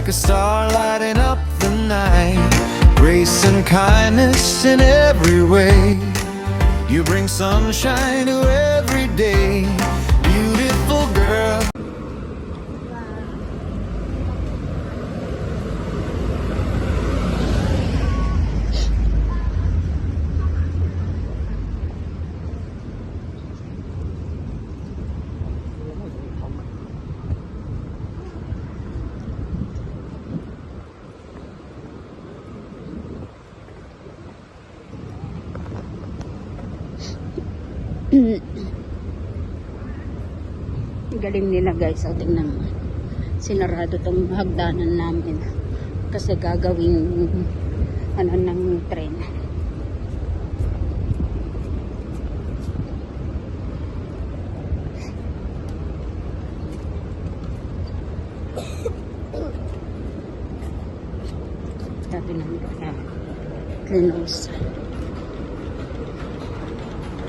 like a star lighting up the night. Grace and kindness in every way. You bring sunshine to every day. Beautiful girl. Galing nila guys. O tingnan mo, sinarado tong hagdanan namin kasi gagawing ano ng tren. Sabi namin close.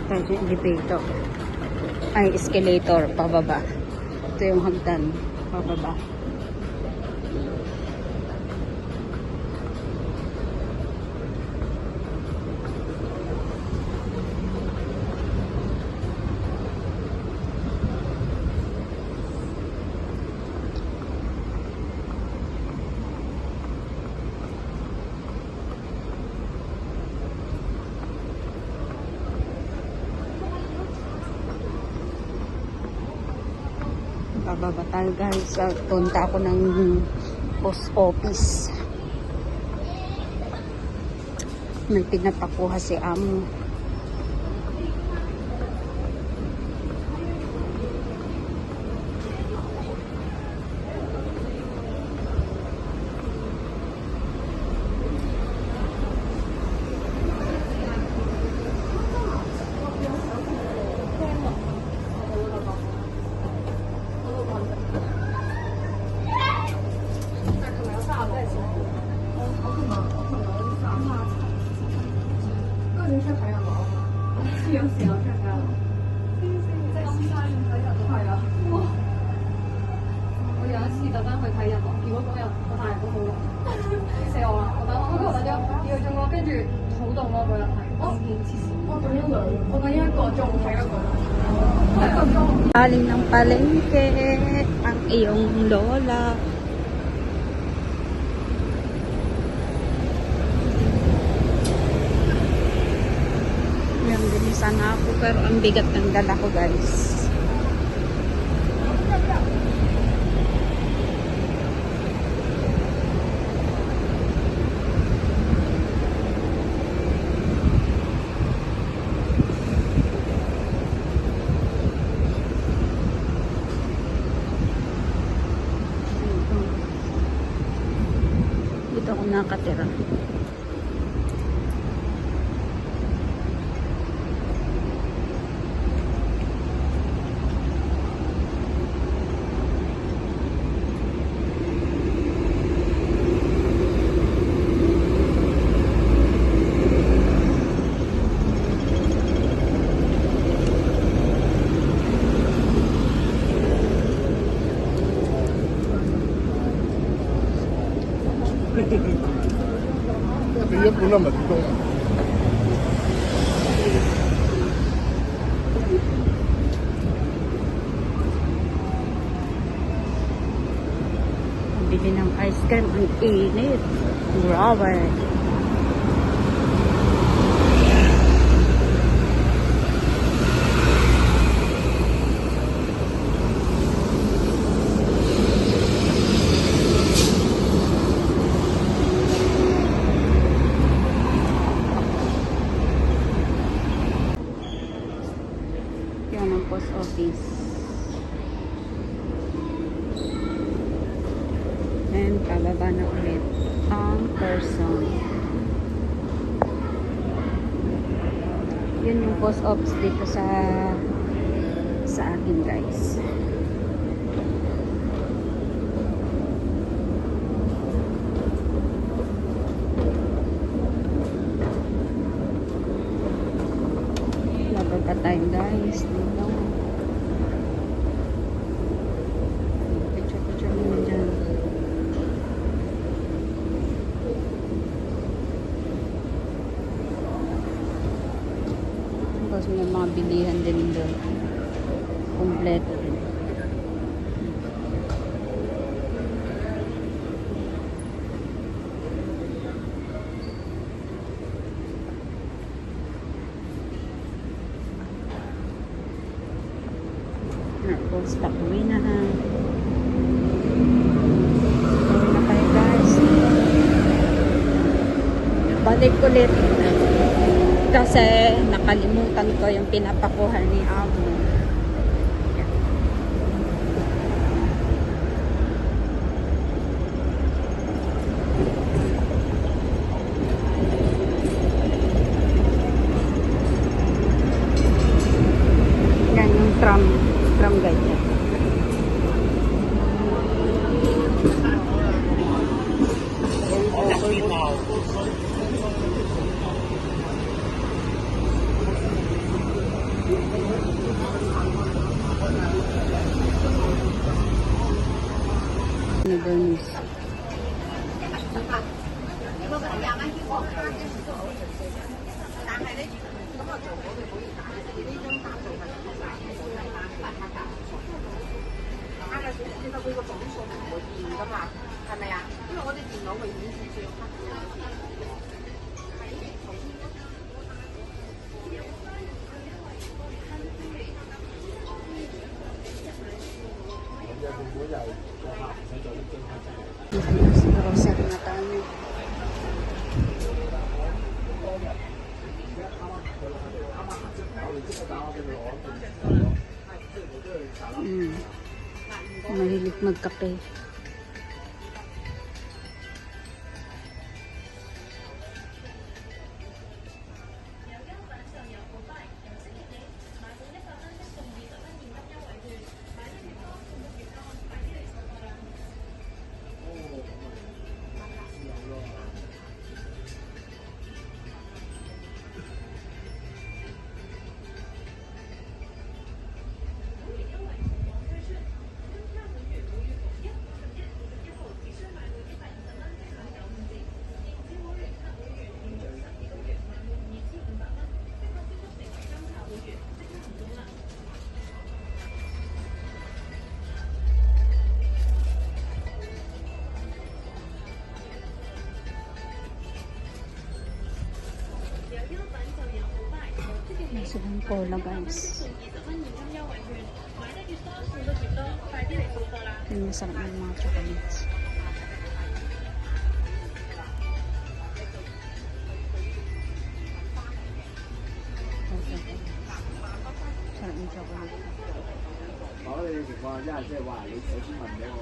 Tayo yung elevator ay escalator pababa. Ito yung hagdan pababa. Bababa tayo guys. Punta ako ng post office. May pinapakuha si amo. Paling ng palengke ang iyong lola. Yan din sana ako pero ang bigat ng dala ko guys. Dito ako nakatira.又不那么重。Bili ng ice cream, ang init. Grabe. Yan ang post office. And pababa na ulit ang person. Yun yung post office dito sa akin guys. Lapunta tayo guys dito. Picture muna dyan. bilihan din doon. Kompleto din. Tapos takuwi na. Takuwi na kayo guys. Balik ulit. Kasi nakalimutan ko yung pinapakuha ni Amo. Yan yung tram guide niya. Bernice. Grocery na tayo. Mahilig magkape. Silang cola guys. Yung masarap ng mga chocolates. Sarap ng chocolate. 我哋情況之下，即係話你首先問咗我。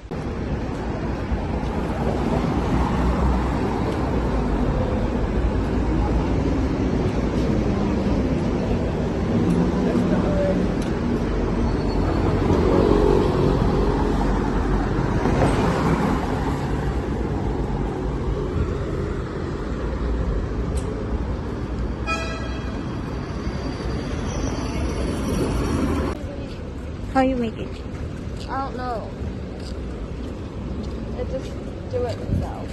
How you make it? I don't know. It just do it itself.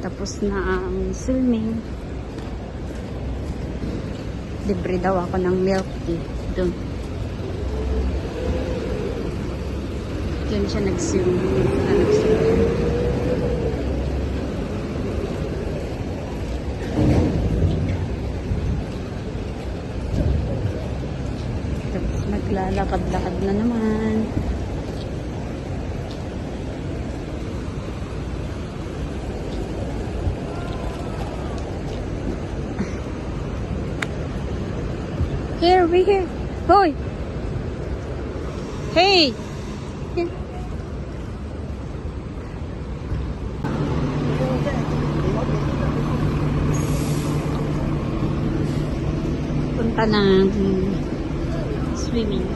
Tapos na ang swimming. Libre daw ako ng milk tea. Doon. Doon siya nag-swimming. Tapos naglalakad-lakad na naman. Here, we here. Hoy! Hey! Here. Punta ng swimming.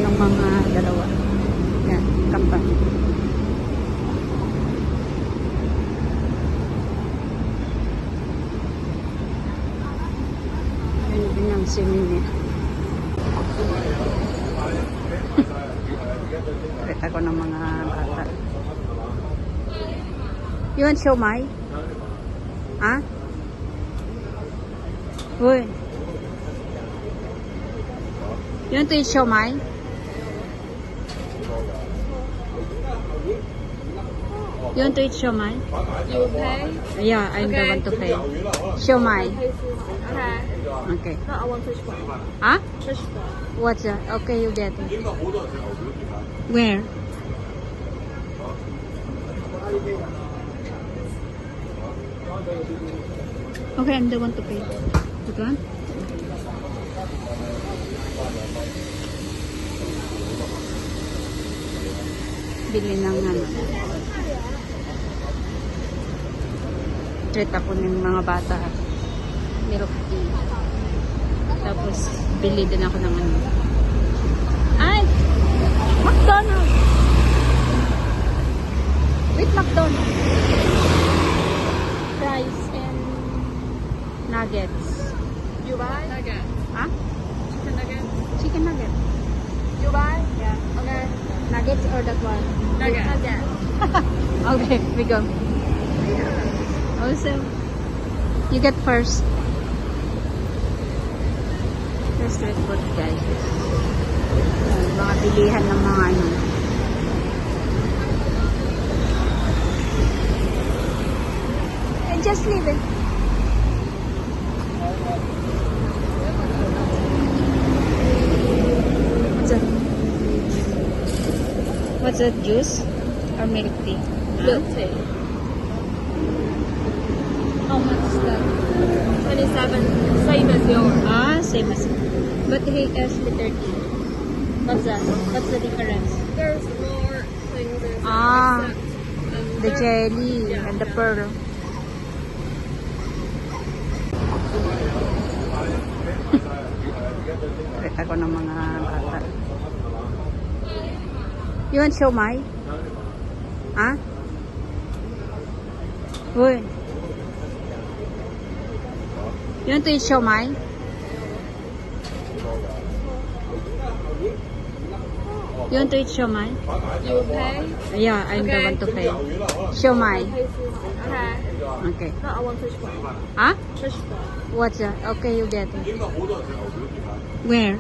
ng mga dalawa. Yan, company. Yan din ang swimming niya. Kita ko ng mga bata. You want siomai? Ha? Uy. You want to eat siomai? You want to eat siomai? You pay? Yeah, I'm the Okay. one to pay. Siomai. Okay. Okay. No, I want fish fry. Huh? Fish fry. What's that? Okay, you get it. Where? Okay, I'm the one to pay. Good one? Bili ng ano. Treat ako ng mga bata. Milk tea. Tapos, bili din ako ng ano. Ay! McDonald's! Wait, McDonald's. Fries and nuggets. You buy? Nugget. Huh? Chicken nugget. Chicken nugget. You buy? Yeah. Okay. Nuggets or that one? Nugget. Nugget. Okay, we go. Also, you get first. There's street food, guys. Mga bilihan ng mga ano. And just leave it. What's that? What's that, juice or milk tea? Milk tea. How much is that? 27. Same as yours. Ah, same as. But he asked me 30. What's that? What's the difference? There's more things in Ah, except, the there- jelly Yeah, and the yeah. pearl. Kita ko ng mga bata. You want siomai? Ha? Uy. You want to eat siomai? You want to eat siomai? You pay? Yeah, I'm the Okay. one to pay. Siomai. Okay. Okay. No, I want fish fry. Huh? Fish fry. What's that? Okay, you get it. Where?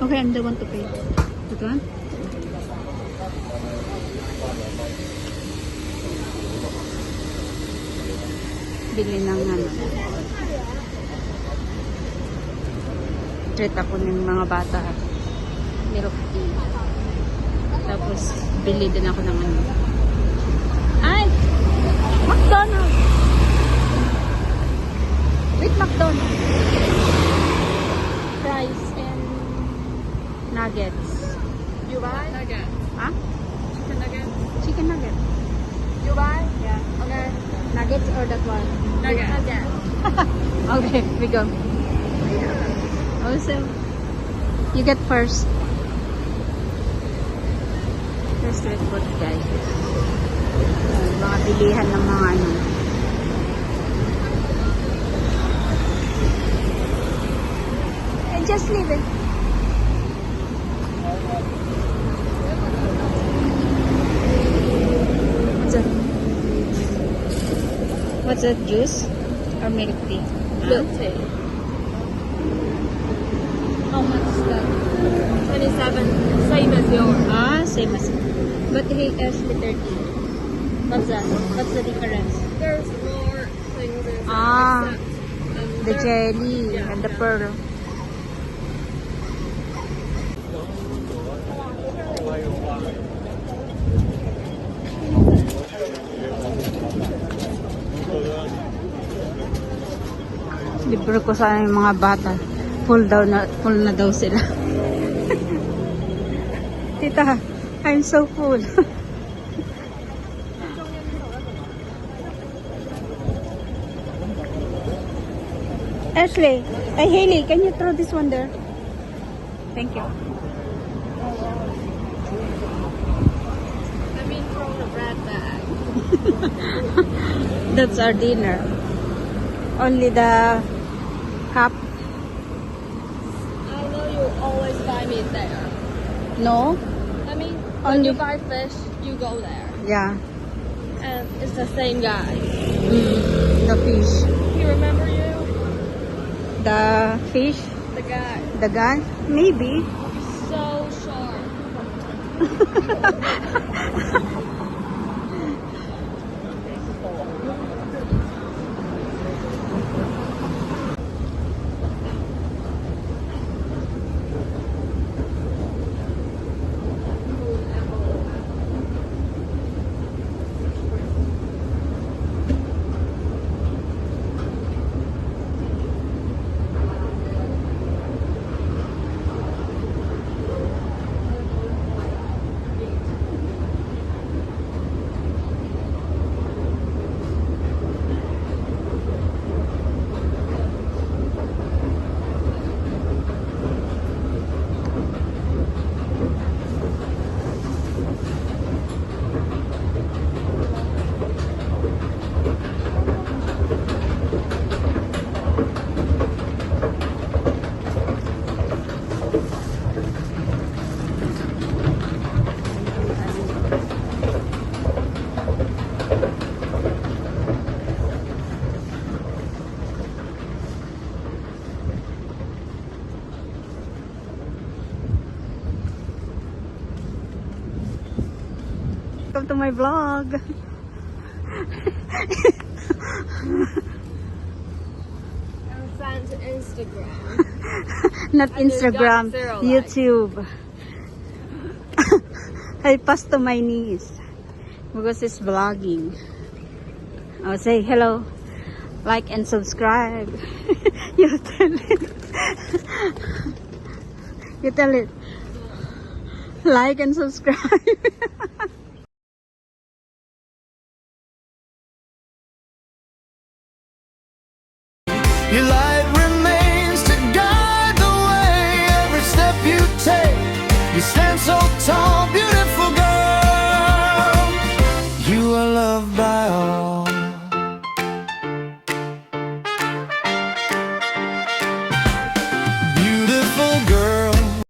Okay, I'm the one to pay. Good one? Bili ng ano. Treat ako ng mga bata. Milk tea. Tapos, bili din ako ng ano. Ay! McDonald's! Wait, McDonald's. Fries and nuggets. You buy? Nugget. Huh? Chicken nugget. Chicken nugget. You buy? Yeah. Okay. Nuggets or that one? Nugget. Nugget. Okay, we go. Also, you get first. There's street food, guys. Mga bilihan ng mga ano. And just leave it. What's that? What's that, juice or milk tea? Milk tea. How much is that? 27. Same as yours. Ah, same as. But he asked me 30. What's that? What's the difference? There's more things in Ah, except, the there- jelly Yeah, and the yeah. pearl. Libre ko sana yung mga bata. Full na daw sila. Tita, I'm so full. Ashley, Haley, can you throw this one there? Thank you. I mean, throw the red bag. That's our dinner. Only the cup. I know you always buy me there. No? I mean, when Only- you buy fish, you go there. Yeah. And it's the same guy. The fish. He remember you? The fish. The guy. The guy. Maybe. So sharp. Welcome to my vlog. I'm fan to Instagram. Not I just got Instagram, 0 likes. YouTube. I pass to my niece because it's vlogging. I'll say hello, like and subscribe. You tell it. You tell it. Like and subscribe.